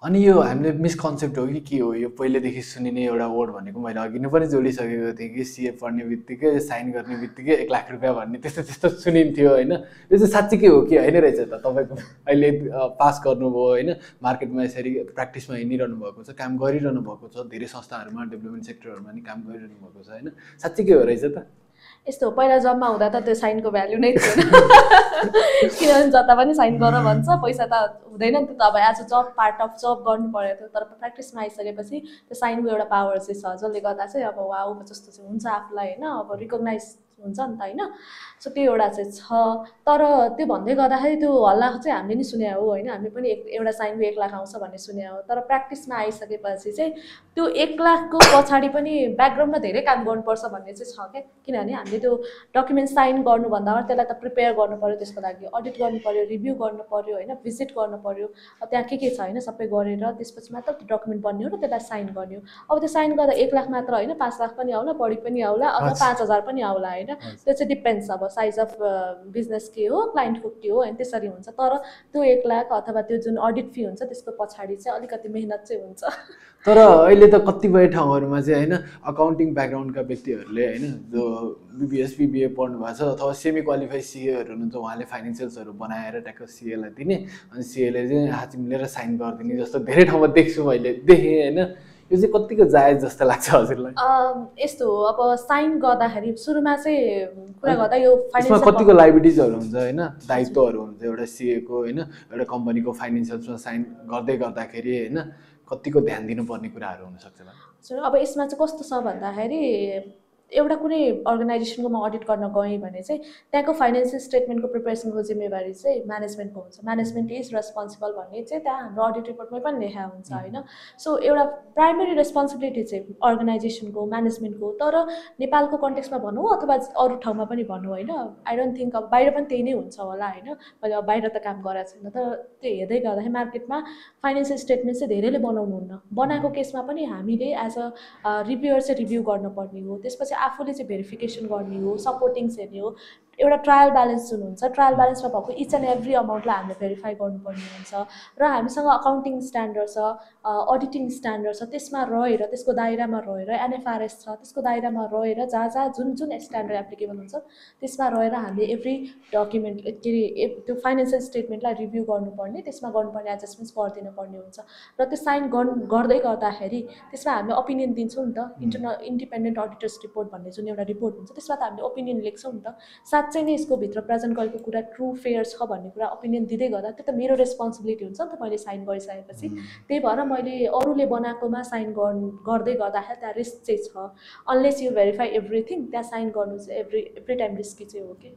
अनि यो हामीले मिसकन्सेप्ट हो कि के हो यो पहिलेदेखि सुनिने एउटा वर्ड भनेको मैले अघि नै पनि जोडिसकेको थिएँ कि सिए पढ्ने बित्तिकै साइन गर्ने बित्तिकै 1,00,000 रुपियाँ भन्ने त्यस्तो त्यस्तो सुनिन्थ्यो होइन। यो चाहिँ साँच्चीकै हो कि होइन रहेछ त तपाईँको अहिले पास गर्नुभयो होइन, मार्केटमा यसरी प्र्याक्टिसमा हिँडिरहनु भएको छ, काम गरिरहनु भएको छ, धेरै संस्थाहरूमा डेभलपमेन्ट सेक्टरहरूमा नि काम गरिरहनु भएको छ होइन, साँच्चीकै हो रहेछ त। यस्तो पहिला जबमा हुँदा त त्यो साइनको भ्याल्यु नै थिएन किनभने जता पनि साइन गर भन्छ, पैसा त हुँदैन नि त। अब as a job part of job गर्नु पऱ्यो थियो, तर प्र्याक्टिसमा आइसकेपछि त्यो साइनको एउटा पावर चाहिँ छ जसले गर्दा चाहिँ अब वाउ जस्तो चाहिँ हुन्छ आफूलाई होइन, अब रिकगनाइज हुन्छ नि त होइन। सो त्यो एउटा चाहिँ छ। तर त्यो भन्दै गर्दाखेरि त्यो हल्ला चाहिँ हामीले नि सुने हो होइन, हामी पनि एउटा साइनको 1,00,000 आउँछ भन्ने सुने हो। तर प्र्याक्टिसमा आइसकेपछि चाहिँ त्यो 1,00,000को पछाडि पनि ब्याकग्राउन्डमा धेरै काम गर्नुपर्छ भन्ने चाहिँ छ क्या। किनभने हामीले त्यो डकुमेन्ट साइन गर्नुभन्दा अगाडि त्यसलाई त प्रिपेयर गर्नु पऱ्यो, त्यसको लागि अडिट गर्नु पऱ्यो, रिभ्यू गर्नु पऱ्यो होइन, भिजिट गर्नु पऱ्यो, त्यहाँ के छ होइन सबै गरेर त्यसपछि मात्र त्यो डकुमेन्ट बन्यो र त्यसलाई साइन गर्यो। अब त्यो साइन गर्दा 1,00,000 मात्र होइन, 5,00,000 पनि आउला, बढी पनि आउला, अथवा 5,000 पनि आउला होइन। त्यो चाहिँ डिपेन्ड्स अब साइज अफ बिजनेस के हो, क्लाइन्टको के हो होइन, त्यसरी हुन्छ। तर त्यो 1,00,000 अथवा त्यो जुन अडिट फी हुन्छ त्यसको पछाडि चाहिँ अलिकति मेहनत चाहिँ हुन्छ। तर अहिले त कतिपय ठाउँहरूमा चाहिँ होइन अकाउन्टिङ ब्याकग्राउन्डका व्यक्तिहरूले होइन जो बिबिएस बिबिए पढ्नु भएको छ अथवा सेमी क्वालिफाइड सिएहरू हुनुहुन्छ उहाँले फाइनेन्सियल्सहरू बनाएर ट्याक्क सिएलाई दिने, अनि सिएले चाहिँ हात मिलेर साइन गरिदिने जस्तो धेरै ठाउँमा देख्छु, मैले देखेँ होइन। यो चाहिँ कतिको जायज जस्तो लाग्छ हजुरलाई? यस्तो हो, अब साइन गर्दाखेरि सुरुमा चाहिँ कुरा गर्दा यो फाइनेन्स कतिको लाइबिलिटिजहरू हुन्छ होइन, दायित्वहरू हुन्छ एउटा सिएको होइन, एउटा कम्पनीको फाइनेन्सियल्समा साइन गर्दै गर्दाखेरि होइन कतिको ध्यान दिनुपर्ने कुराहरू हुनसक्छ। अब यसमा चाहिँ कस्तो छ भन्दाखेरि एउटा कुनै अर्गनाइजेसनको म अडिट गर्न गएँ भने चाहिँ त्यहाँको फाइनेन्सियल स्टेटमेन्टको प्रिपेरेसनको जिम्मेवारी चाहिँ म्यानेजमेन्टको हुन्छ। म्यानेजमेन्ट इज रेस्पोन्सिबल भन्ने चाहिँ त्यहाँ हाम्रो अडिट रिपोर्टमै पनि लेखा हुन्छ होइन। सो एउटा प्राइमेरी रेस्पोन्सिबिलिटी चाहिँ अर्गनाइजेसनको म्यानेजमेन्टको। तर नेपालको कन्टेक्समा भनौँ अथवा अरू ठाउँमा पनि भनौँ होइन, आई डोन्ट थिङ्क अब बाहिर पनि त्यही नै हुन्छ होला होइन, मैले अब बाहिर त काम गरेको छैन। तर त्यो हेर्दै गर्दाखेरि मार्केटमा फाइनेन्सियल स्टेटमेन्ट चाहिँ धेरैले बनाउनुहुन्न, बनाएको केसमा पनि हामीले एज अ रिभ्युअर चाहिँ रिभ्यू गर्नुपर्ने हो, त्यसपछि आफूले चाहिँ भेरिफिकेसन गर्ने हो, सपोर्टिङ्स हेर्ने हो। एउटा ट्रायल ब्यालेन्स जुन हुन्छ, ट्रायल ब्यालेन्समा भएको इच एन्ड एभ्री अमाउन्टलाई हामीले भेरिफाई गर्नुपर्ने हुन्छ। र हामीसँग अकाउन्टिङ स्ट्यान्डर्ड छ, अडिटिङ स्ट्यान्डर्ड छ, त्यसमा रहेर त्यसको दायरामा रहेर एनएफआरएस छ, त्यसको दायरामा रहेर जहाँ जहाँ जुन जुन स्ट्यान्डर्ड एप्लिकेबल हुन्छ त्यसमा रहेर हामीले एभ्री डकुमेन्ट के अरे त्यो फाइनेन्सियल स्टेटमेन्टलाई रिभ्यू गर्नुपर्ने, त्यसमा गर्नुपर्ने एडजस्टमेन्ट्स गरिदिनु पर्ने हुन्छ। र त्यो साइन गर्दै गर्दाखेरि त्यसमा हामीले ओपिनियन दिन्छौँ नि त, इन्डिपेन्डेन्ट अडिटर्स रिपोर्ट भन्ने जुन एउटा रिपोर्ट हुन्छ त्यसमा त हामीले ओपिनियन लेख्छौँ नि त, साँच्चै नै यसको भित्र प्रेजेन्ट गरेको कुरा ट्रु फेयर छ भन्ने कुरा ओपिनियन दिँदै गर्दा त्यो त मेरो रेस्पोन्सिबिलिटी हुन्छ नि त मैले साइन गरिसकेपछि। त्यही भएर मैले अरूले बनाएकोमा साइन गर्दै गर्दाखेरि त्यहाँ रिस्क चाहिँ छ, अनलेस यु भेरिफाई एभ्रिथिङ, त्यहाँ साइन गर्नु चाहिँ एभ्री टाइम रिस्की चाहिँ हो कि।